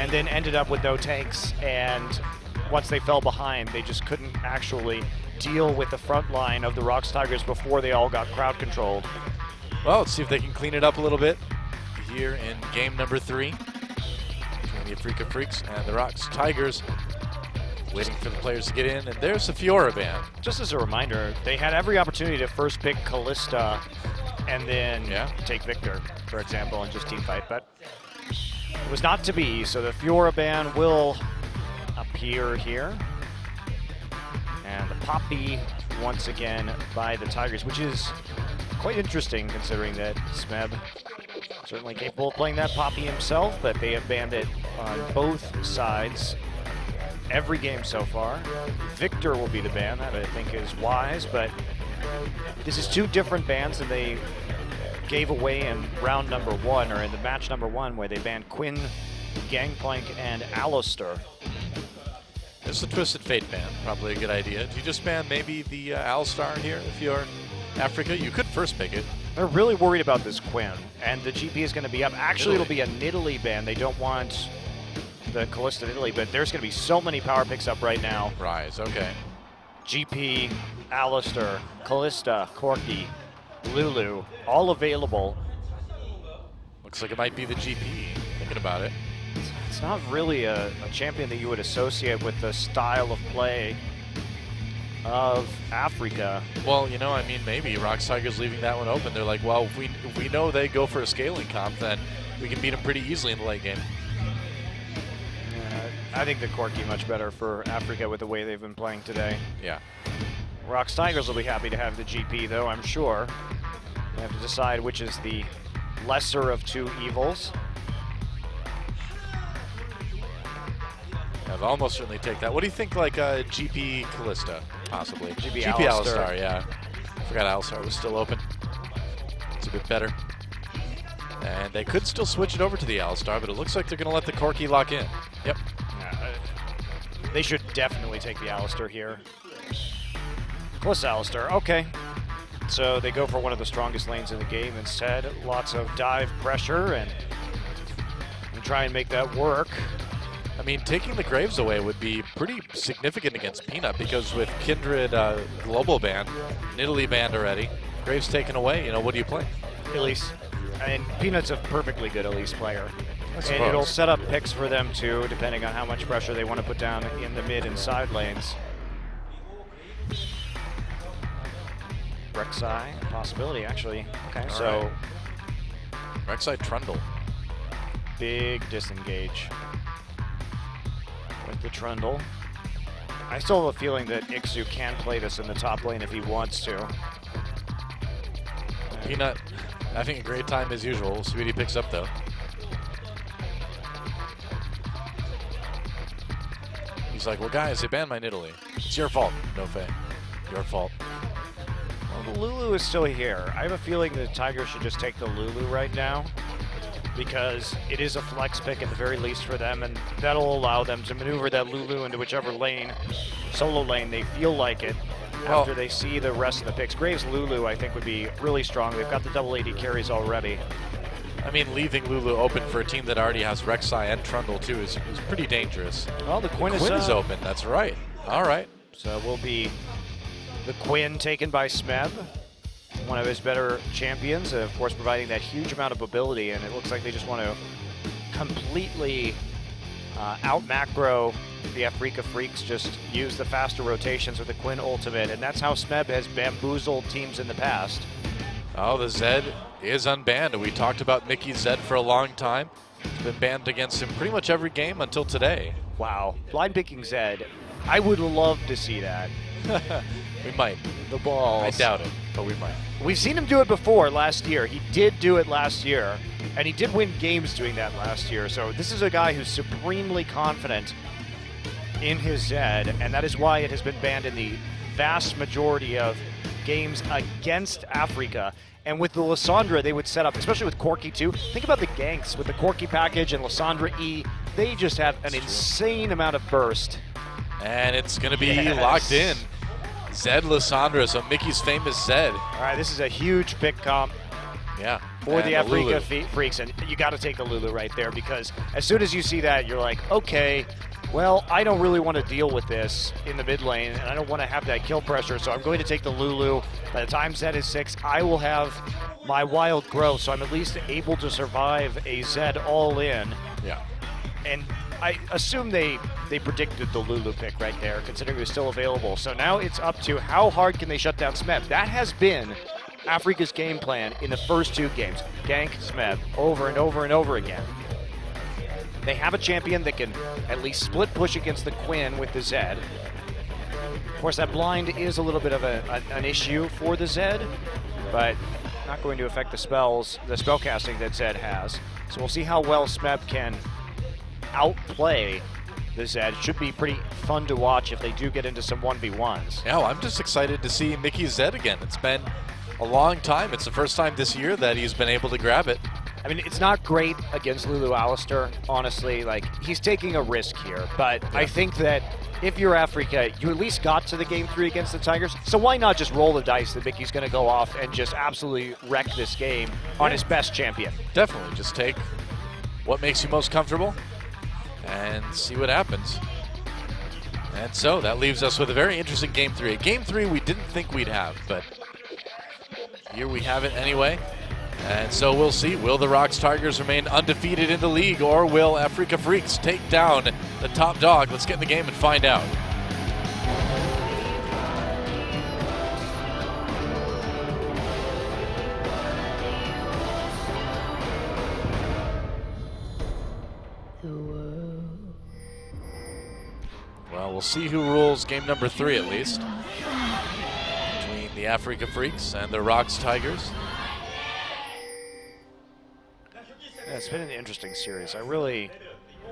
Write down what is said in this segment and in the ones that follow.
and then ended up with no tanks. And once they fell behind, they just couldn't actually deal with the front line of the ROX Tigers before they all got crowd controlled. Well, let's see if they can clean it up a little bit here in game number 3 between the Afreeca Freaks and the ROX Tigers. Waiting for the players to get in, and there's the Fiora ban. Just as a reminder, they had every opportunity to first pick Callista and then take Victor, for example, and just team fight, but it was not to be, so the Fiora ban will appear here. And the Poppy once again by the Tigers, which is quite interesting considering that Smeb certainly capable of playing that Poppy himself, but they have banned it on both sides every game so far. Victor will be the ban, that I think is wise, but this is 2 different bans that they gave away in round number 1, or in the match number 1, where they banned Quinn, Gangplank, and Alistair. It's the Twisted Fate ban, probably a good idea. Do you just ban maybe the Alistar here if you're in Afreeca? You could first pick it. They're really worried about this Quinn, and the GP is going to be up. Actually, it'll be a Nidalee ban. They don't want the Callista Nidalee, but there's going to be so many power picks up right now. Rise, okay. GP, Alistair, Callista, Corki, Lulu, all available. Looks like it might be the GP, thinking about it. It's not really a champion that you would associate with the style of play of Afreeca. Well, you know, I mean, maybe ROX Tigers leaving that one open. They're like, well, if we know they go for a scaling comp, then we can beat them pretty easily in the late game. I think the Corki much better for Afreeca with the way they've been playing today. Yeah. ROX Tigers will be happy to have the GP, though, I'm sure. They have to decide which is the lesser of 2 evils. I've almost certainly take that. What do you think, like GP Callista, possibly? GP Alistar, yeah. Forgot Alistar was still open. It's a bit better. And they could still switch it over to the Alistar, but it looks like they're going to let the Corki lock in. Yep. They should definitely take the Alistair here. Plus Alistair, okay. So they go for one of the strongest lanes in the game instead. Lots of dive pressure and try and make that work. I mean, taking the Graves away would be pretty significant against Peanut, because with Kindred global ban, Nidalee banned already, Graves taken away, you know, what do you play? Elise. And Peanut's a perfectly good Elise player. And it'll set up picks for them too, depending on how much pressure they want to put down in the mid and side lanes. Rek'Sai, a possibility actually. Okay, all so right. Rek'Sai Trundle. Big disengage with the Trundle. I still have a feeling that Ixu can play this in the top lane if he wants to. Peanut having a great time as usual. Sweetie picks up though. He's like, well guys, they banned my Nidalee. It's your fault. No Faye. Your fault. Well, the Lulu is still here. I have a feeling the Tigers should just take the Lulu right now, because it is a flex pick at the very least for them, and that'll allow them to maneuver that Lulu into whichever lane, solo lane, they feel like it after they see the rest of the picks. Graves Lulu, I think, would be really strong. They've got the double AD carries already. I mean, leaving Lulu open for a team that already has Rek'Sai and Trundle too is pretty dangerous. Well, the Quinn is open. That's right. All right. So will be the Quinn taken by Smeb, one of his better champions, of course providing that huge amount of mobility, and it looks like they just want to completely out-macro the Afreeca Freaks, just use the faster rotations with the Quinn ultimate, and that's how Smeb has bamboozled teams in the past. Oh, the Zed is unbanned, and we talked about Mickey's Zed for a long time. It's been banned against him pretty much every game until today. Wow, blind picking Zed. I would love to see that. We might. The balls. I doubt it, but we might. We've seen him do it before last year. He did do it last year, and he did win games doing that last year. So this is a guy who's supremely confident in his Zed, and that is why it has been banned in the vast majority of games against Afreeca. And with the Lissandra, they would set up, especially with Corki too. Think about the ganks with the Corki package and Lissandra E. They just have an insane amount of burst. And it's going to be locked in. Zed Lissandra, so Mickey's famous Zed. All right, this is a huge pick comp. Yeah. for the And the Lulu. Afreeca Freaks, and you got to take the Lulu right there, because as soon as you see that, you're like, okay, well, I don't really want to deal with this in the mid lane, and I don't want to have that kill pressure, so I'm going to take the Lulu. By the time Zed is 6, I will have my wild growth, so I'm at least able to survive a Zed all in. Yeah. And I assume they predicted the Lulu pick right there, considering it was still available. So now it's up to how hard can they shut down Smeb. That has been Afreeca's game plan in the first 2 games. Gank Smeb over and over and over again. They have a champion that can at least split push against the Quinn with the Zed. Of course, that blind is a little bit of an issue for the Zed, but not going to affect the spellcasting that Zed has. So we'll see how well Smeb can outplay the Zed. It should be pretty fun to watch if they do get into some 1v1s. Yeah, well, I'm just excited to see Mickey Zed again. It's been a long time. It's the first time this year that he's been able to grab it. I mean, it's not great against Lulu Alistair, honestly. Like, he's taking a risk here, but I think that if you're Afreeca, you at least got to the game 3 against the Tigers, so why not just roll the dice that Mickey's going to go off and just absolutely wreck this game on his best champion? Definitely, just take what makes you most comfortable and see what happens. And so that leaves us with a very interesting game 3. A game 3 we didn't think we'd have, but here we have it anyway. And so we'll see, will the ROX Tigers remain undefeated in the league, or will Afreeca Freaks take down the top dog? Let's get in the game and find out. Well, we'll see who rules game number 3 at least, between the Afreeca Freaks and the ROX Tigers. Yeah, it's been an interesting series. I really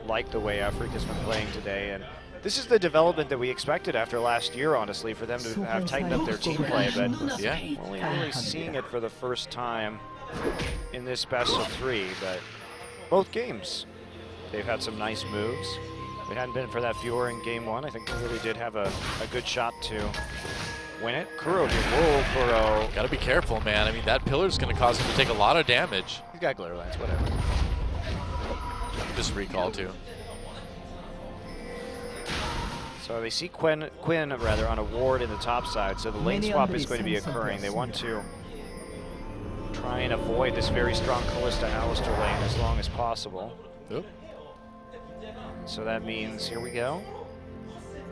like the way Afreeca's been playing today, and this is the development that we expected after last year, honestly, for them to have tightened up their team play, but yeah, we're only really seeing it for the first time in this best of 3, but both games, they've had some nice moves. If it hadn't been for that Fiora in game 1, I think they really did have a good shot to win it. Kuro here. Whoa, Kuro. Gotta be careful, man. I mean, that pillar's gonna cause him to take a lot of damage. He's got glitter lines, whatever. Just recall too. So they see Quinn on a ward in the top side, so the lane swap is going to be occurring. They want to try and avoid this very strong Kalista Alistair lane as long as possible. Oop. So that means, here we go.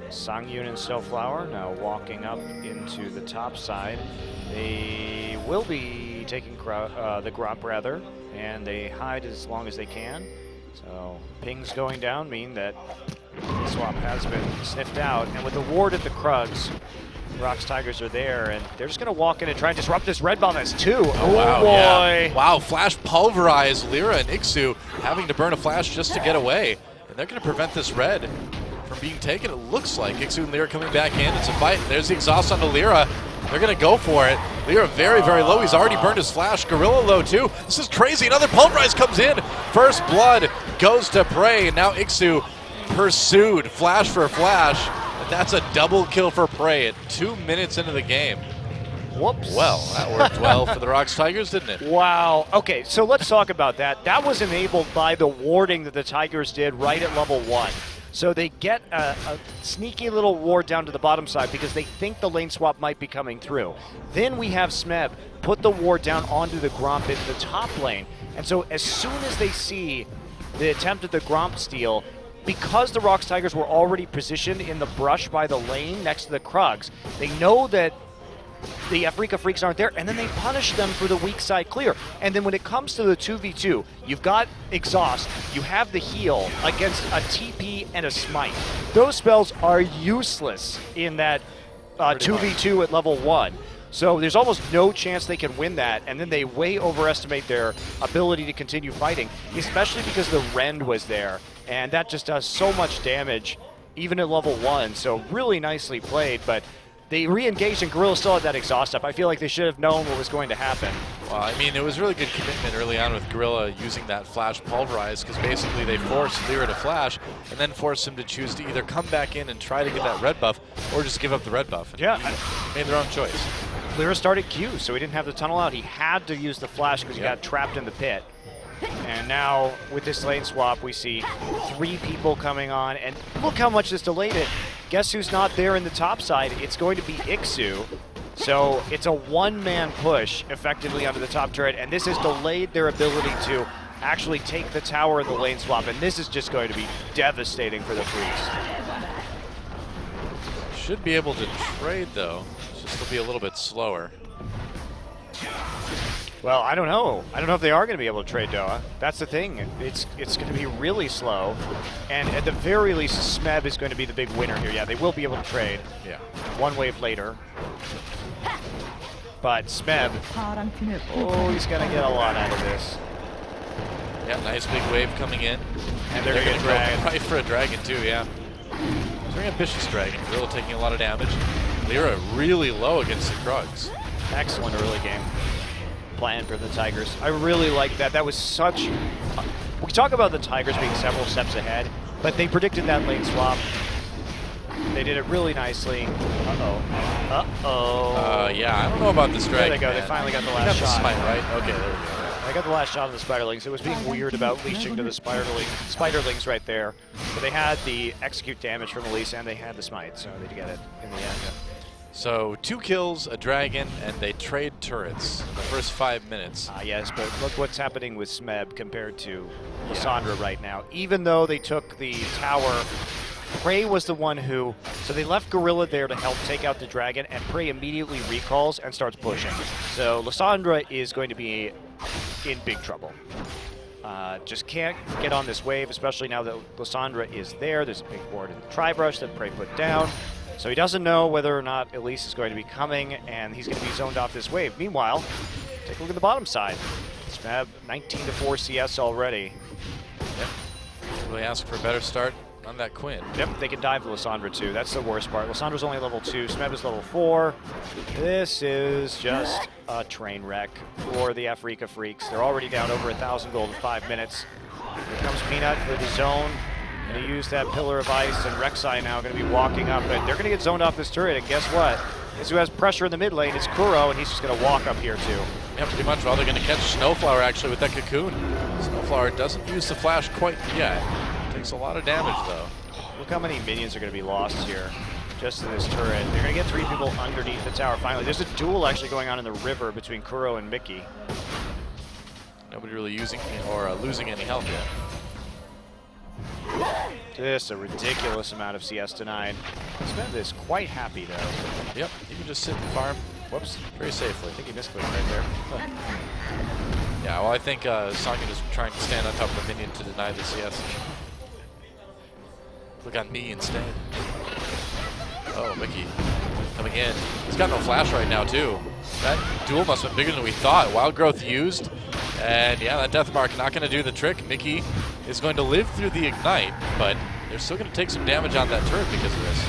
Sangyun and Snowflower now walking up into the top side. They will be taking the Gromp rather, and they hide as long as they can. So pings going down mean that the swap has been sniffed out, and with the ward at the Krugs, ROX Tigers are there, and they're just going to walk in and try and disrupt this red bomb. That's 2. Oh, wow, boy. Yeah. Wow, flash pulverized. Lyra and Ixu having to burn a flash just to get away. And they're going to prevent this red from being taken, it looks like. Ixu and Lyra coming back in. It's a fight. There's the exhaust onto Lyra. They're going to go for it. Lyra very, very low. He's already burned his flash. Gorilla low too. This is crazy. Another pulverize comes in. First blood goes to Prey, and now Ixu pursued. Flash for flash. And that's a double kill for Prey at 2 minutes into the game. Whoops. Well, that worked well for the ROX Tigers, didn't it? Wow. Okay, so let's talk about that. That was enabled by the warding that the Tigers did right at level 1. So they get a sneaky little ward down to the bottom side because they think the lane swap might be coming through. Then we have Smeb put the ward down onto the Gromp in the top lane. And so as soon as they see the attempt at the Gromp steal, because the ROX Tigers were already positioned in the brush by the lane next to the Krugs, they know that the Afreeca Freaks aren't there, and then they punish them for the weak side clear. And then when it comes to the 2v2, you've got Exhaust, you have the heal against a TP and a Smite. Those spells are useless in that 2v2 at level 1. So there's almost no chance they can win that, and then they way overestimate their ability to continue fighting, especially because the Rend was there, and that just does so much damage, even at level 1. So really nicely played, but they re-engaged and Gorilla still had that exhaust up. I feel like they should have known what was going to happen. Well, I mean, it was really good commitment early on with Gorilla using that flash pulverize, because basically they forced Lyra to flash and then forced him to choose to either come back in and try to get that red buff or just give up the red buff. Yeah. Made their own choice. Lyra started Q, so he didn't have the tunnel out. He had to use the flash because he Yep. got trapped in the pit. And now, with this lane swap, we see 3 people coming on, and look how much this delayed it. Guess who's not there in the top side? It's going to be Ixu. So it's a one-man push, effectively, onto the top turret, and this has delayed their ability to actually take the tower in the lane swap, and this is just going to be devastating for the Freaks. Should be able to trade, though. It's just will be a little bit slower. Well, I don't know. I don't know if they are going to be able to trade Doa. That's the thing. It's going to be really slow. And at the very least, Smeb is going to be the big winner here. Yeah, they will be able to trade. Yeah. One wave later. But Smeb, oh, he's going to get a lot out of this. Yeah, nice big wave coming in. And they're going to go drag. right for a dragon, too, yeah. Very ambitious dragon. Really taking a lot of damage. Lyra really low against the Krugs. Excellent early game plan for the Tigers. I really like that. That was such... we talk about the Tigers being several steps ahead, but they predicted that lane swap. They did it really nicely. Uh-oh. Uh-oh. Yeah, I don't know about this dragon. There they go. Man. They finally got the You last got shot. the smite, right? Okay, there we go. I got the last shot on the Spiderlings. It was being weird about leashing to the Spiderlings right there. But they had the execute damage from Elise, and they had the smite, so they get it in the end. So 2 kills, a dragon, and they trade turrets in the first 5 minutes. Yes, but look what's happening with Smeb compared to Lissandra right now. Even though they took the tower, Prey was the one who... So they left Gorilla there to help take out the dragon, and Prey immediately recalls and starts pushing. So Lissandra is going to be in big trouble. Just can't get on this wave, especially now that Lissandra is there. There's a big ward in the Tri-Brush that Prey put down. So he doesn't know whether or not Elise is going to be coming, and he's going to be zoned off this wave. Meanwhile, take a look at the bottom side. Smeb 19-4 CS already. Yep. Really ask for a better start on that Quinn. Yep, they can dive Lissandra too. That's the worst part. Lissandra's only level 2, Smeb is level 4. This is just a train wreck for the Afreeca Freaks. They're already down over 1,000 gold in 5 minutes. Here comes Peanut for the zone. Going to use that Pillar of Ice, and Rek'Sai now going to be walking up, but they're going to get zoned off this turret, and guess what? Guess who has pressure in the mid lane? It's Kuro, and he's just going to walk up here too. Yeah, pretty much. Well, they're going to catch Snowflower actually with that cocoon. Snowflower doesn't use the flash quite yet. Takes a lot of damage though. Look how many minions are going to be lost here just in this turret. They're going to get 3 people underneath the tower finally. There's a duel actually going on in the river between Kuro and Mickey. Nobody really using or losing any health yet. Just a ridiculous amount of CS denied. Smeb is quite happy though. Yep, you can just sit and farm. Whoops. Very safely. I think he misclicked right there. Yeah, well, I think Sangin is trying to stand on top of the minion to deny the CS. Look on me instead. Oh, Mickey coming in. He's got no flash right now, too. That duel must have been bigger than we thought. Wild Growth used. And yeah, that Death Mark not going to do the trick. Mickey is going to live through the Ignite, but they're still going to take some damage on that turret because of this.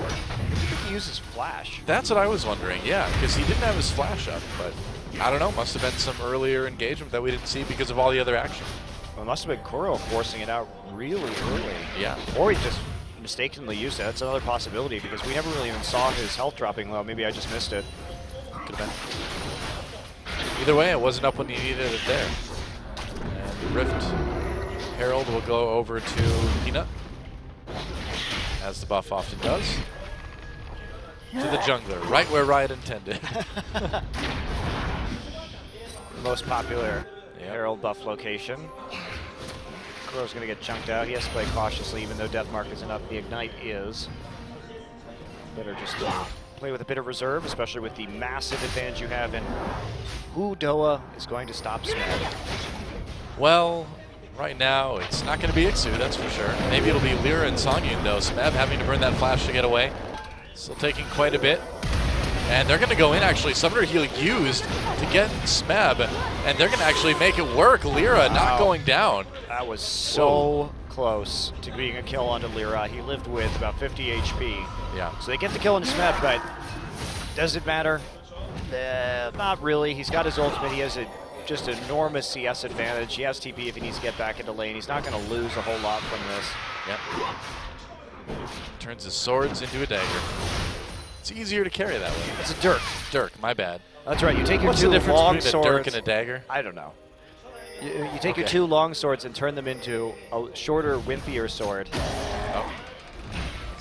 I think he uses flash. That's what I was wondering, yeah, because he didn't have his flash up, but I don't know, must have been some earlier engagement that we didn't see because of all the other action. Well, it must have been Kuro forcing it out really early. Yeah. Or he just mistakenly used it. That's another possibility because we never really even saw his health dropping low. Maybe I just missed it. Could have been. Either way, it wasn't up when you needed it there. And Rift Herald will go over to Peanut, as the buff often does. To the jungler, right where Riot intended. Most popular Herald buff location. Kuro's going to get chunked out. He has to play cautiously, even though Death Mark isn't up. The Ignite is. Better just play with a bit of reserve, especially with the massive advantage you have in who Doa is going to stop Smeb. Well, right now, it's not going to be Ixu, that's for sure. Maybe it'll be Lyra and Songyun, though. Smeb having to burn that flash to get away. Still taking quite a bit. And they're going to go in, actually. Summoner Heal used to get Smeb, and they're going to actually make it work. Lyra not going down. That was so close to being a kill onto Lyra. He lived with about 50 HP. Yeah. So they get the kill on Smeb, but does it matter? Not really. He's got his ultimate. He has a just enormous CS advantage. He has TP if he needs to get back into lane. He's not going to lose a whole lot from this. Yep. Turns his swords into a dagger. It's easier to carry that way. It's a dirk. Dirk, my bad. That's right. You take your What's two the difference long between swords. a dirk and a dagger? I don't know. You take your two long swords and turn them into a shorter, wimpier sword. Oh.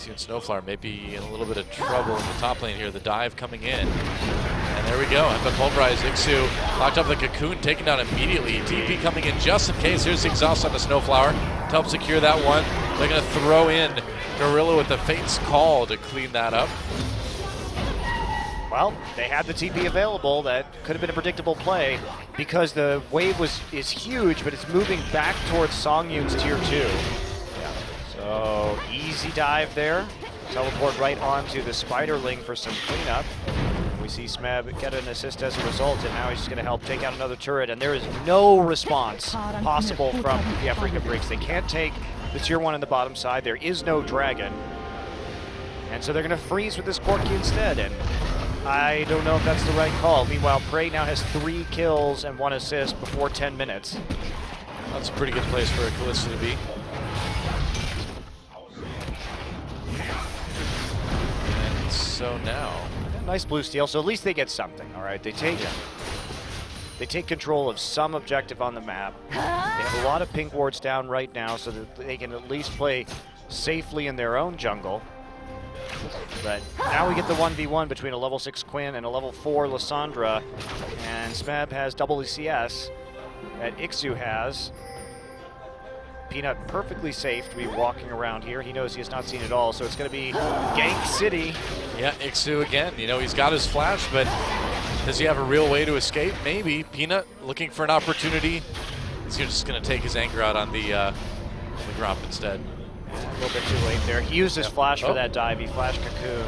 And Snowflower may be in a little bit of trouble in the top lane here. The dive coming in. And there we go. And the pulverized Ixu locked up the cocoon, taken down immediately. TP coming in just in case. Here's the exhaust on the Snowflower to help secure that one. They're going to throw in Gorilla with the Fate's Call to clean that up. Well, they had the TP available. That could have been a predictable play because the wave is huge, but it's moving back towards Songyun's tier 2. So easy dive there. Teleport right onto the Spiderling for some cleanup. We see Smeb get an assist as a result, and now he's just going to help take out another turret, and there is no response possible from the Afreeca Freaks. They can't take the tier 1 on the bottom side. There is no dragon. And so they're going to freeze with this Corki instead, and I don't know if that's the right call. Meanwhile, Prey now has 3 kills and 1 assist before 10 minutes. That's a pretty good place for a Kalista to be. So now, nice blue steal. So at least they get something. All right, they take control of some objective on the map. They have a lot of pink wards down right now, so that they can at least play safely in their own jungle. But now we get the 1v1 between a level 6 Quinn and a level 4 Lissandra, and Smeb has double the CS that Ixu has. Peanut perfectly safe to be walking around here. He knows he has not seen it all, so it's going to be Gank City. Yeah, Ixu again. You know, he's got his flash, but does he have a real way to escape? Maybe. Peanut looking for an opportunity. He's just going to take his anger out on the Gromp instead. A little bit too late there. He used his flash for that dive. He flashed Cocoon.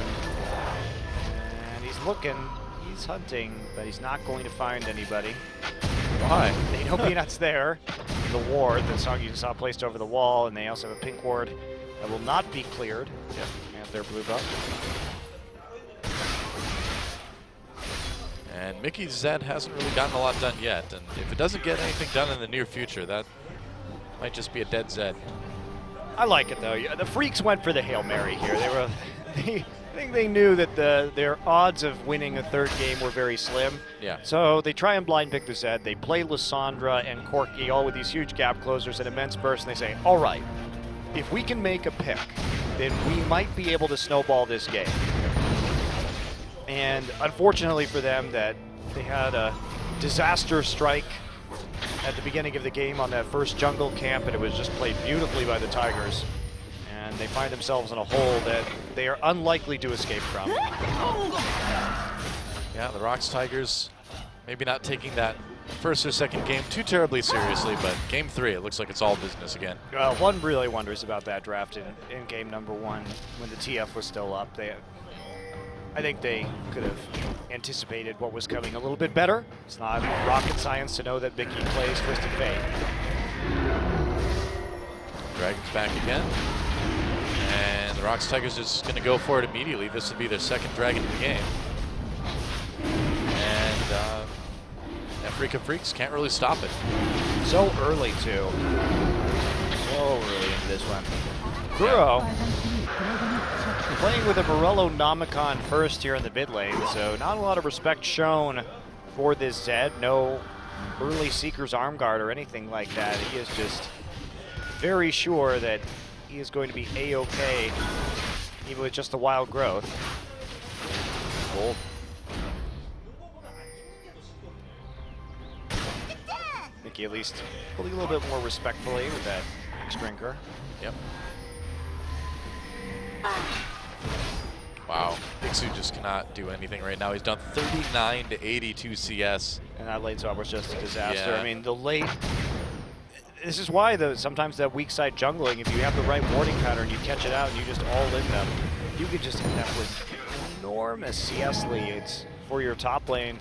And he's looking. He's hunting, but he's not going to find anybody. Why? They know Peanut's there. The ward that Songyun saw placed over the wall, and they also have a pink ward that will not be cleared. Yep, they have their blue buff. And Mickey Zed hasn't really gotten a lot done yet, and if it doesn't get anything done in the near future, that might just be a dead Zed. I like it though. The Freaks went for the Hail Mary here. I think they knew that their odds of winning a third game were very slim. Yeah. So they try and blind pick the Zed. They play Lissandra and Corki all with these huge gap closers and immense bursts, and they say, all right, if we can make a pick, then we might be able to snowball this game. And unfortunately for them, that they had a disaster strike at the beginning of the game on that first jungle camp, and it was just played beautifully by the Tigers. And they find themselves in a hole that they are unlikely to escape from. Yeah, the ROX Tigers maybe not taking that first or second game too terribly seriously, but game 3, it looks like it's all business again. One really wonders about that draft in game number 1 when the TF was still up. I think they could have anticipated what was coming a little bit better. It's not rocket science to know that Mickey plays Twisted Fate. Dragon's back again. And the ROX Tigers is going to go for it immediately. This would be their second dragon in the game. And Afreeca Freaks can't really stop it. So early, too. So early into this one. Kuro playing with a Morello Nomicon first here in the mid lane, so not a lot of respect shown for this Zed. No early Seeker's arm guard or anything like that. He is just very sure that he is going to be A-okay, even with just the wild growth. Cool. Mickey at least pulling a little bit more respectfully with that X-Drinker. Yep. Wow, Ixu just cannot do anything right now. He's done 39 to 82 CS. And that late swap was just a disaster. Yeah. I mean, the late... This is why sometimes that weak side jungling, if you have the right warding pattern, you catch it out and you just all in them, you could just end up with enormous CS leads for your top lane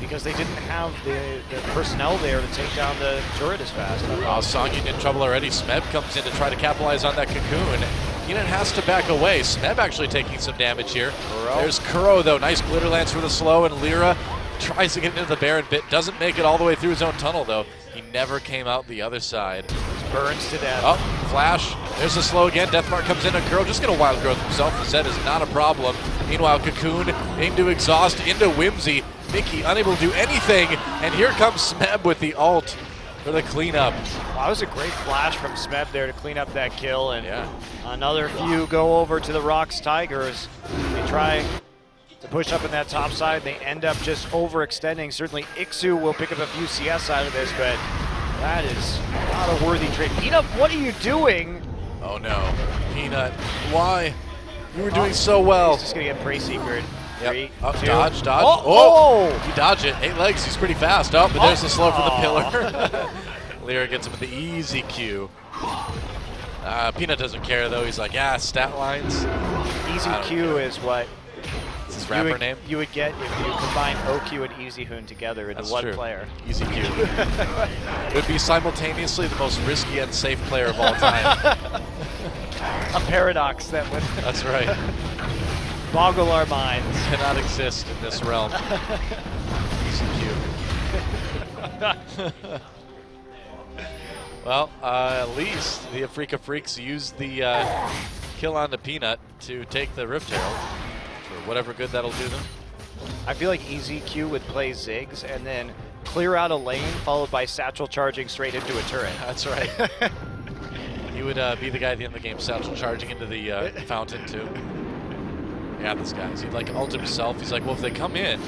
because they didn't have the personnel there to take down the turret as fast. Oh, Songyun in trouble already. Smeb comes in to try to capitalize on that cocoon. Keenan has to back away. Smeb actually taking some damage here. There's Kuro though. Nice glitter lance for the slow, and Lyra tries to get into the Baron bit. Doesn't make it all the way through his own tunnel though. He never came out the other side. Burns to death. Oh, flash. There's a slow again. Deathmark comes in. Kuro just going to wild growth himself. The set is not a problem. Meanwhile, Cocoon aimed to exhaust into Whimsy. Mickey unable to do anything. And here comes Smeb with the ult for the cleanup. Wow, that was a great flash from Smeb there to clean up that kill. And another few go over to the ROX Tigers. They try to push up in that top side. They end up just overextending. Certainly Ixu will pick up a few CS out of this, but that is not a worthy trade. Peanut, what are you doing? Oh no. Peanut, why? You were doing so well. He's just going to get prey secret. Yep. 3, Up, 2. dodge. Oh! He dodged it. 8 legs. He's pretty fast. Oh, but there's the slow from the pillar. Lyra gets him with the easy Q. Peanut doesn't care though. He's like, yeah, stat lines. Easy Q is what It's his rapper name. You would get if you combine OQ and Easy Hoon together into one player. Easy Q. It would be simultaneously the most risky and safe player of all time. A paradox that would That's right. boggle our minds. Cannot exist in this realm. Easy Q. Well, at least the Afreeca Freaks used the kill on the Peanut to take the Rift Herald for whatever good that'll do them. I feel like Easy Q would play Ziggs and then clear out a lane followed by Satchel charging straight into a turret. That's right. He would be the guy at the end of the game, Satchel charging into the fountain too. Yeah, this guy. He'd like ult himself. He's like, well, if they come in,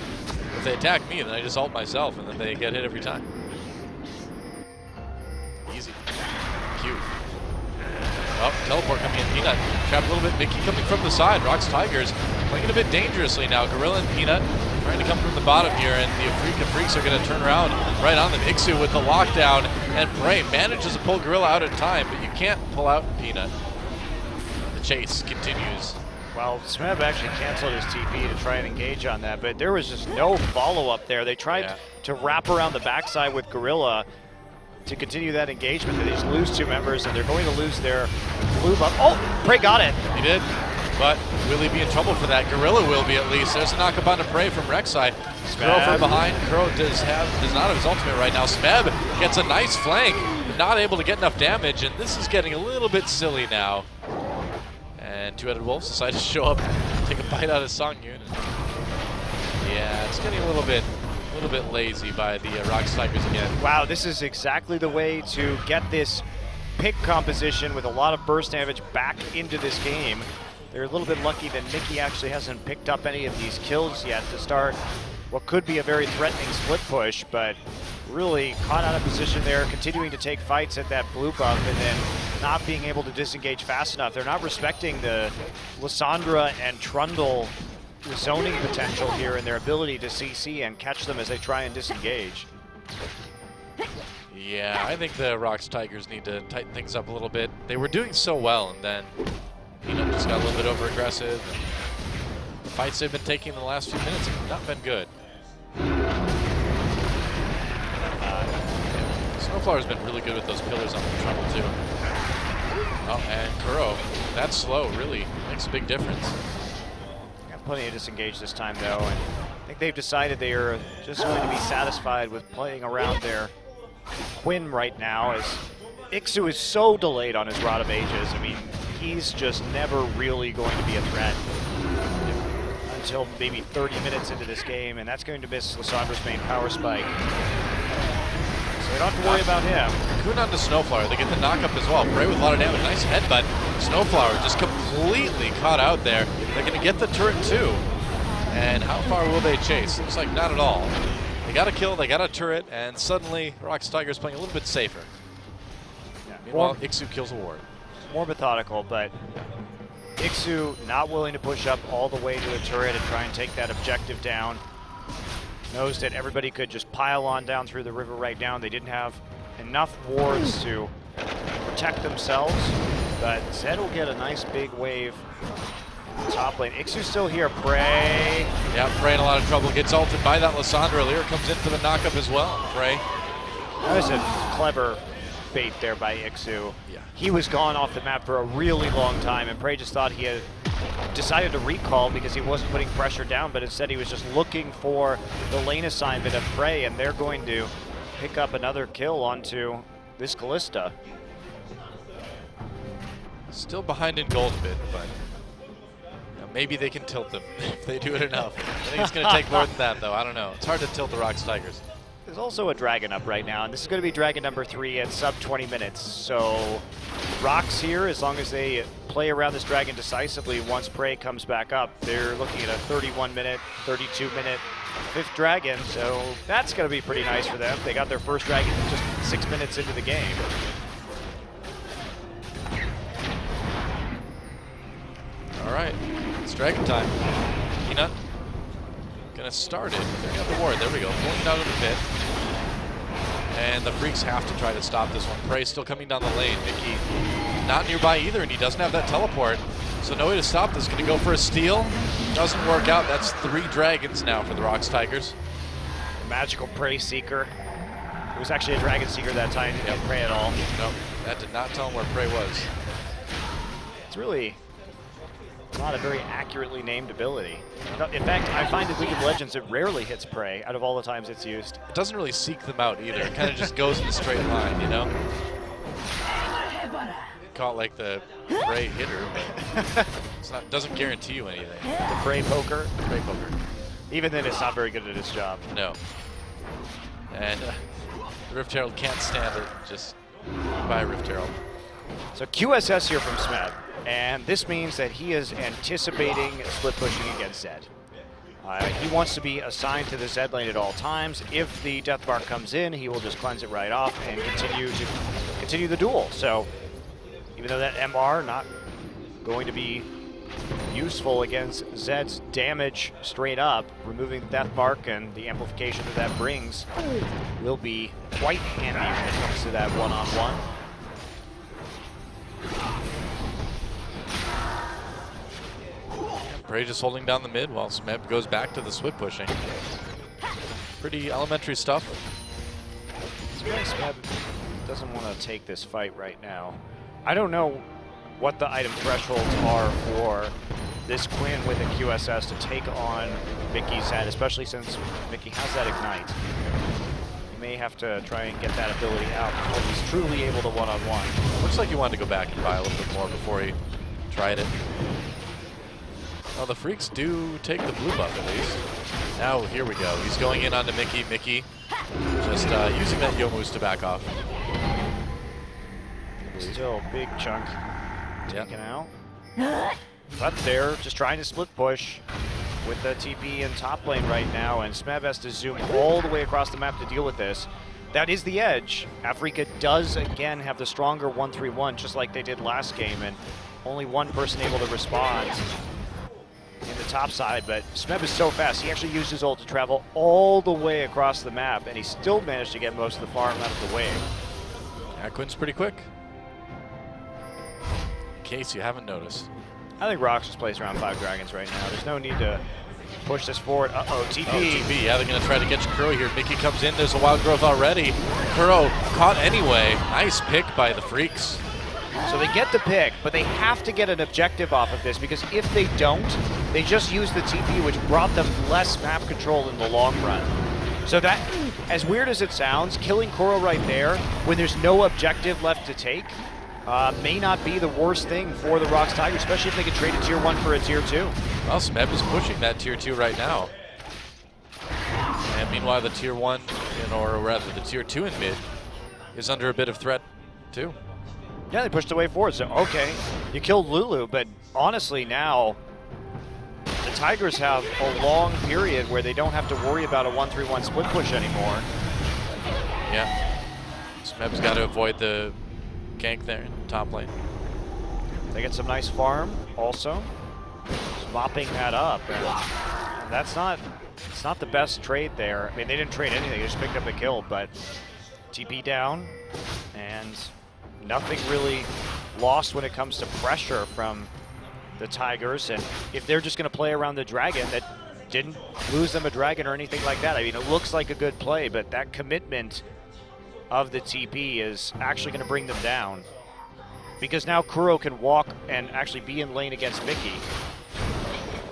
if they attack me, then I just ult myself, and then they get hit every time. Easy. Cute. Oh, teleport coming in. Peanut trapped a little bit. Mickey coming from the side. ROX Tigers playing it a bit dangerously now. Gorilla and Peanut trying to come from the bottom here, and the Afreeca Freaks are going to turn around right on them. Ixu with the lockdown, and Prey manages to pull Gorilla out in time, but you can't pull out Peanut. The chase continues. Well, Smeb actually canceled his TP to try and engage on that, but there was just no follow-up there. They tried to wrap around the backside with Gorilla to continue that engagement. They just lose 2 members, and they're going to lose their blue buff. Oh, Prey got it. He did, but will he be in trouble for that? Gorilla will be at least. There's a knock-up on the Prey from Rek'Sai. Kuro from behind. Kuro does not have his ultimate right now. Smeb gets a nice flank, but not able to get enough damage, and this is getting a little bit silly now. And Two-Headed Wolves decide to show up, take a bite out of Songyun. Yeah, it's getting a little bit lazy by the ROX Tigers again. Wow, this is exactly the way to get this pick composition with a lot of burst damage back into this game. They're a little bit lucky that Mickey actually hasn't picked up any of these kills yet to start what could be a very threatening split push, but really caught out of position there, continuing to take fights at that blue buff and then not being able to disengage fast enough. They're not respecting the Lissandra and Trundle zoning potential here and their ability to CC and catch them as they try and disengage. Yeah, I think the ROX Tigers need to tighten things up a little bit. They were doing so well, and then just got a little bit over aggressive. The fights they've been taking in the last few minutes have not been good. Snowflower's been really good with those pillars on the Trundle too. Oh, and Kuro, that slow really makes a big difference. Got plenty of disengage this time though, and I think they've decided they are just going to be satisfied with playing around their Quinn right now, as Ixu is so delayed on his Rod of Ages. I mean, he's just never really going to be a threat until maybe 30 minutes into this game, and that's going to miss Lissandra's main power spike. So we don't have to worry about him. Cocoon onto Snowflower. They get the knockup as well. Prey with a lot of damage. Nice headbutt. Snowflower just completely caught out there. They're going to get the turret too. And how far will they chase? Looks like not at all. They got a kill, they got a turret, and suddenly ROX Tigers playing a little bit safer. Yeah. Meanwhile, Ixu kills a ward. More methodical, but Ixu not willing to push up all the way to the turret and try and take that objective down. Knows that everybody could just pile on down through the river right now. They didn't have enough wards to protect themselves, but Zed will get a nice big wave in the top lane. Ixu's still here. Prey. Yeah, Prey in a lot of trouble. Gets ulted by that Lissandra. Lyra comes in for the knockup as well. Prey. That was a clever bait there by Ixu. Yeah. He was gone off the map for a really long time, and Prey just thought he had decided to recall because he wasn't putting pressure down, but instead he was just looking for the lane assignment of Prey, and they're going to pick up another kill onto this Kalista. Still behind in gold a bit, but maybe they can tilt them if they do it enough. I think it's going to take more than that, though. I don't know. It's hard to tilt the ROX Tigers. There's also a dragon up right now, and this is going to be dragon number 3 at sub 20 minutes. So ROX here, as long as they play around this dragon decisively, once prey comes back up, they're looking at a 31-minute, 32-minute 5th dragon. So that's going to be pretty nice for them. They got their first dragon just 6 minutes into the game. All right, it's dragon time. Peanut gonna start it. They're gonna have the ward. There we go. Pulling down to the pit. And the Freaks have to try to stop this one. Prey still coming down the lane. Mickey not nearby either, and he doesn't have that teleport. So no way to stop this. Gonna go for a steal. Doesn't work out. That's 3 dragons now for the ROX Tigers. Magical Prey Seeker. It was actually a Dragon Seeker that time. Didn't get Prey at all. Nope, that did not tell him where Prey was. It's really not a very accurately named ability. In fact, I find in League of Legends it rarely hits Prey out of all the times it's used. It doesn't really seek them out either. It kind of just goes in a straight line, you know? Call it like the Prey hitter, but it's not, doesn't guarantee you anything. The Prey Poker. Prey poker. Even then, it's not very good at its job. No. And the Rift Herald can't stand it. Just buy Rift Herald. So QSS here from Smeb. And this means that he is anticipating split pushing against Zed. He wants to be assigned to the Zed lane at all times. If the Death Bar comes in, he will just cleanse it right off and continue the duel. So even though that MR not going to be useful against Zed's damage straight up, removing the Death Mark and the amplification that brings will be quite handy when it comes to that one-on-one. Prey just holding down the mid while Smeb goes back to the split pushing. Pretty elementary stuff. Smeb doesn't want to take this fight right now. I don't know what the item thresholds are for this Quinn with a QSS to take on Mickey's head, especially since Mickey has that Ignite. He may have to try and get that ability out before he's truly able to one-on-one. Looks like he wanted to go back and buy a little bit more before he tried it. Well, the Freaks do take the blue buff at least. Now, here we go. He's going in onto Mickey. Mickey just using that Youmuu's to back off. Still big chunk taken out. But they're just trying to split push with the TP in top lane right now, and Smeb has to zoom all the way across the map to deal with this. That is the edge. Afreeca does again have the stronger 1-3-1, just like they did last game, and only one person able to respond in the top side, but Smeb is so fast. He actually used his ult to travel all the way across the map, and he still managed to get most of the farm out of the way. Yeah, Quinn's pretty quick. In case you haven't noticed. I think ROX just plays around 5 dragons right now. There's no need to push this forward. Uh-oh, TP. Oh, TP. Yeah, they're going to try to get Kuro here. Mickey comes in. There's a wild growth already. Kuro caught anyway. Nice pick by the Freaks. So they get the pick, but they have to get an objective off of this, because if they don't, they just use the TP, which brought them less map control in the long run. So that, as weird as it sounds, killing Kuro right there when there's no objective left to take may not be the worst thing for the ROX Tigers, especially if they can trade a tier 1 for a tier 2. Well, Smeb is pushing that tier 2 right now. And meanwhile, the tier 1, or rather the tier 2 in mid, is under a bit of threat too. Yeah, they pushed the way forward, so okay, you killed Lulu, but honestly now, the Tigers have a long period where they don't have to worry about a 1-3-1 split push anymore. Yeah, Smeb's got to avoid the gank there in top lane. They get some nice farm also, just mopping that up, and that's it's not the best trade there. I mean, they didn't trade anything, they just picked up a kill, but TP down, and nothing really lost when it comes to pressure from the Tigers. And if they're just going to play around the dragon, that didn't lose them a dragon or anything like that. I mean, it looks like a good play, but that commitment of the TP is actually going to bring them down, because now Kuro can walk and actually be in lane against Mickey.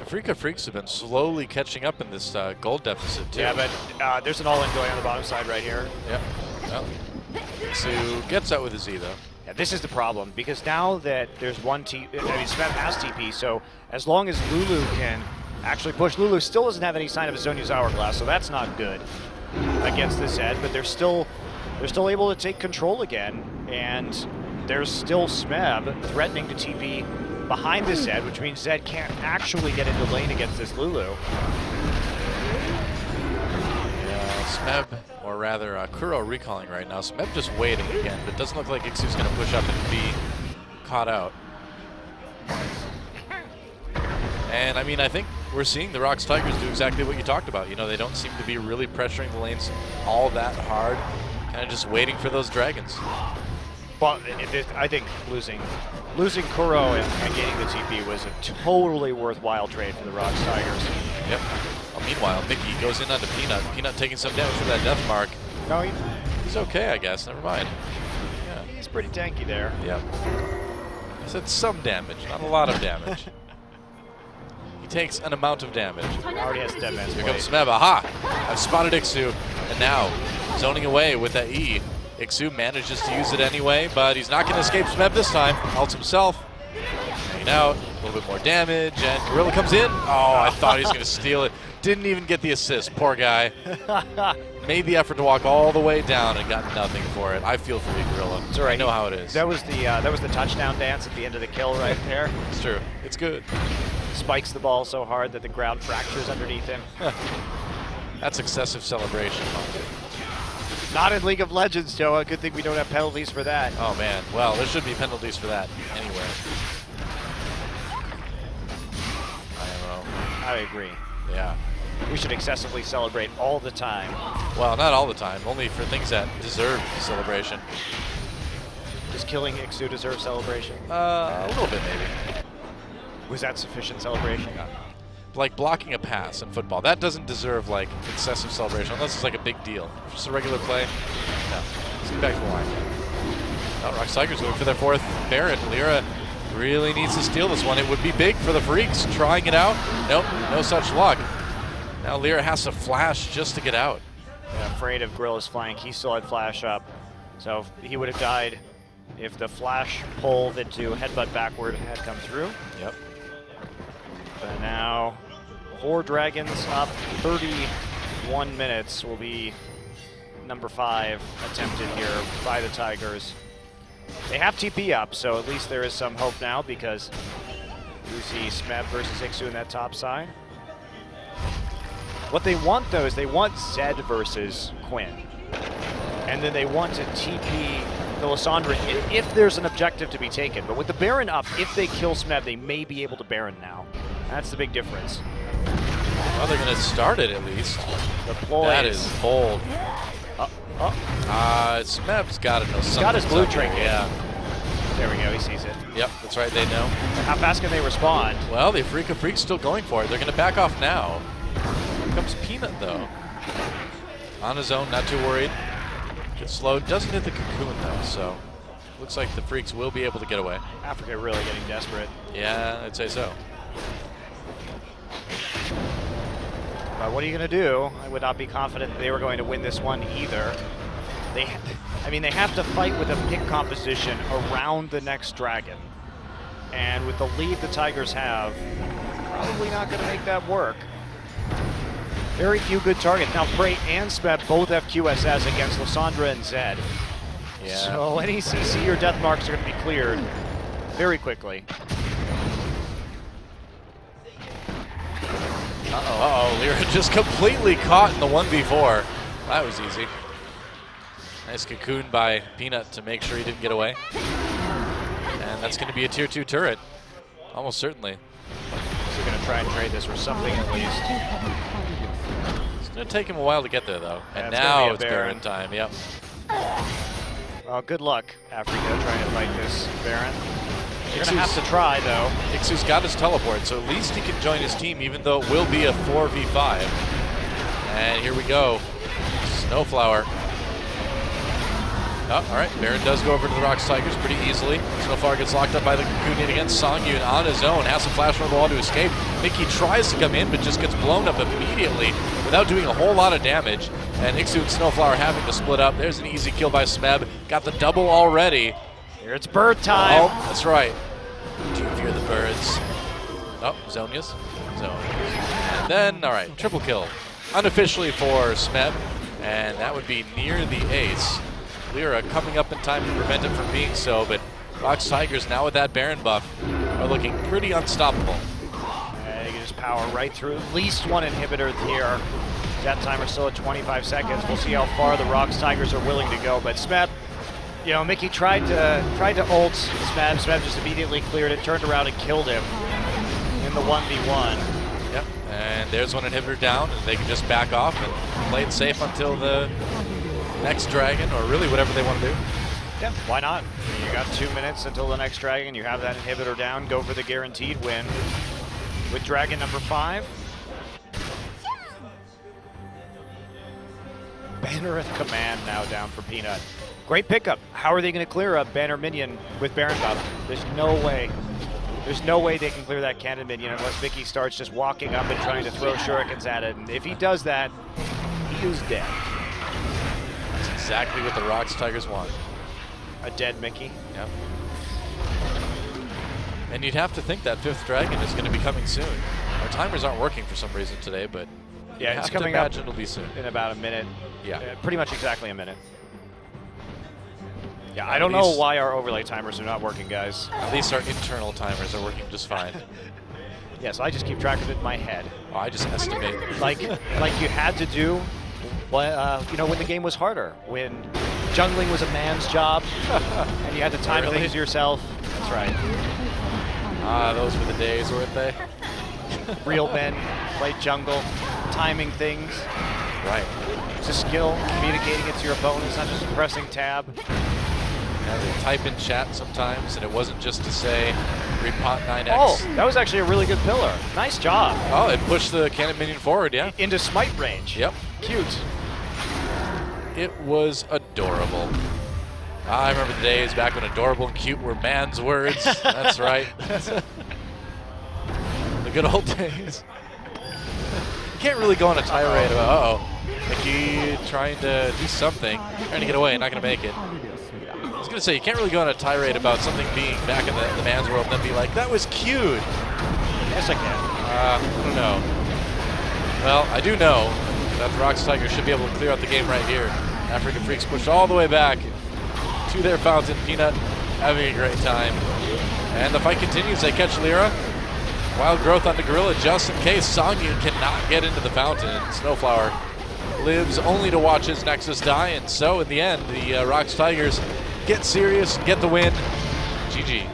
Afreeca Freaks have been slowly catching up in this gold deficit too. Yeah, but there's an all-in going on the bottom side right here. Yep. Well, Su gets out with his E though. Yeah, this is the problem, because now that there's one TP, I mean, Smeb has TP, so as long as Lulu can actually push, Lulu still doesn't have any sign of a Zhonya's Hourglass, so that's not good against the Zed, but they're still able to take control again, and there's still Smeb threatening to TP behind the Zed, which means Zed can't actually get into lane against this Lulu. Yeah, Smeb, or rather Kuro recalling right now. Smeb just waiting again, but it doesn't look like Ixu's going to push up and be caught out. And I mean, I think we're seeing the ROX Tigers do exactly what you talked about. You know, they don't seem to be really pressuring the lanes all that hard, kind of just waiting for those dragons. But I think losing Kuro and gaining the TP was a totally worthwhile trade for the ROX Tigers. Yep. Well, meanwhile, Mickey goes in onto Peanut. Peanut taking some damage from that death mark. No, he's okay, I guess. Never mind. Yeah. He's pretty tanky there. Yep. I said some damage, not a lot of damage. He takes an amount of damage. He already has dead man's Here blade. comes Smeb. Aha! I've spotted Ixu, and now zoning away with that E. Ixu manages to use it anyway, but he's not going to escape Smeb this time. Ults himself. Hanging out. A little bit more damage, and Gorilla comes in. Oh, I thought he was going to steal it. Didn't even get the assist. Poor guy. Made the effort to walk all the way down and got nothing for it. I feel for you, Gorilla. It's all right. I know how it is. That was the touchdown dance at the end of the kill right there. It's true. It's good. Spikes the ball so hard that the ground fractures underneath him. That's excessive celebration. Not in League of Legends, Joe. A good thing we don't have penalties for that. Oh, man. Well, there should be penalties for that anywhere. I agree. Yeah. We should excessively celebrate all the time. Well, not all the time. Only for things that deserve celebration. Does killing Ixu deserve celebration? A little bit, maybe. Was that sufficient celebration? Like blocking a pass in football, that doesn't deserve like excessive celebration unless it's like a big deal. Just a regular play, no. Let's get back to the line. Now ROX Tigers going for their fourth Baron. Lyra really needs to steal this one. It would be big for the Freaks. Trying it out. Nope, no such luck. Now Lyra has to flash just to get out. Yeah, afraid of Gorilla's flank. He still had flash up, so he would have died if the flash pull into headbutt backward had come through. Yep. But now 4 dragons up, 31 minutes will be number 5 attempted here by the Tigers. They have TP up, so at least there is some hope now, because you see Smeb versus Ixu in that top side. What they want, though, is they want Zed versus Quinn. And then they want to TP the Lissandra if there's an objective to be taken. But with the Baron up, if they kill Smeb, they may be able to Baron now. That's the big difference. Well, they're going to start it at least. The ploy that is bold. Smeb's Smeb's got to know something. got his blue trinket. Yeah. There we go, he sees it. Yep, that's right, they know. How fast can they respond? Well, the Afreeca Freak's still going for it. They're going to back off now. Here comes Peanut, though. On his own, not too worried. Gets slowed. Doesn't hit the cocoon, though, so looks like the Freaks will be able to get away. Afreeca really getting desperate. Yeah, I'd say so. But what are you going to do? I would not be confident that they were going to win this one either. They have to fight with a pick composition around the next dragon. And with the lead the Tigers have, probably not going to make that work. Very few good targets. Now, Prey and Smeb both have QSS against Lissandra and Zed. Yeah. So any CC or death marks are going to be cleared very quickly. Uh-oh, Lyra just completely caught in the 1v4. That was easy. Nice cocoon by Peanut to make sure he didn't get away. And that's going to be a tier 2 turret. Almost certainly. He's going to try and trade this for something at least. It's going to take him a while to get there, though. And Yeah, now it's it's Baron Baron time, yep. Well, good luck, Afreeca, trying to fight this Baron. You're going to have to try, though. Ixu's got his teleport, so at least he can join his team, even though it will be a 4v5. And here we go. Snowflower. Oh, all right, Baron does go over to the ROX Tigers pretty easily. Snowflower gets locked up by the cocoon hit against Songyun on his own. Has to flash from the wall to escape. Mickey tries to come in, but just gets blown up immediately without doing a whole lot of damage. And Ixu and Snowflower having to split up. There's an easy kill by Smeb. Got the double already. Here it's bird time. Oh, that's right. Do you fear the birds? Oh, Zonia's. And then, all right, triple kill. Unofficially for Smeb, and that would be near the ace. Lyra coming up in time to prevent it from being so, but ROX Tigers now with that Baron buff are looking pretty unstoppable. And you can just power right through. At least one inhibitor here. Death timer still at 25 seconds. We'll see how far the ROX Tigers are willing to go. But Smeb, you know, Mickey tried to ult Smeb. Smeb just immediately cleared it, turned around and killed him in the 1v1. Yep, and there's one inhibitor down, and they can just back off and play it safe until the next dragon, or really whatever they want to do. Yeah, why not? You got 2 minutes until the next dragon. You have that inhibitor down. Go for the guaranteed win with dragon number 5. Banner of Command now down for Peanut. Great pickup. How are they going to clear a banner minion with Baron buff? There's no way. There's no way they can clear that cannon minion unless Vicky starts just walking up and trying to throw shurikens at it. And if he does that, he is dead. That's exactly what the ROX Tigers want. A dead Mickey. Yep. And you'd have to think that 5th dragon is going to be coming soon. Our timers aren't working for some reason today, but yeah, it's coming up. It'll be soon. In about a minute. Yeah. Pretty much exactly a minute. Yeah, I don't know why our overlay timers are not working, guys. At least our internal timers are working just fine. Yeah, so I just keep track of it in my head. Oh, I just estimate. Like you had to do, you know, when the game was harder, when jungling was a man's job, and you had to time things yourself. That's right. Ah, those were the days, weren't they? Real men play jungle, timing things. Right. It's a skill, communicating it to your opponents, not just pressing tab. Yeah, they type in chat sometimes, and it wasn't just to say repot 9x. Oh, that was actually a really good pillar. Nice job. Oh, it pushed the cannon minion forward, yeah. Into smite range. Yep. Cute. It was adorable. I remember the days back when adorable and cute were man's words. That's right. The good old days. You can't really go on a tirade about, Mickey trying to do something, trying to get away, not going to make it. I was going to say, you can't really go on a tirade about something being back in the man's world and then be like, that was cute. Yes, I can. I don't know. Well, I do know that the ROX Tigers should be able to clear out the game right here. Afreeca Freaks pushed all the way back to their fountain. Peanut having a great time. And the fight continues. They catch Lyra. Wild growth onto Gorilla just in case Sonya cannot get into the fountain. And Snowflower lives only to watch his Nexus die. And so in the end, the ROX Tigers get serious, get the win. GG.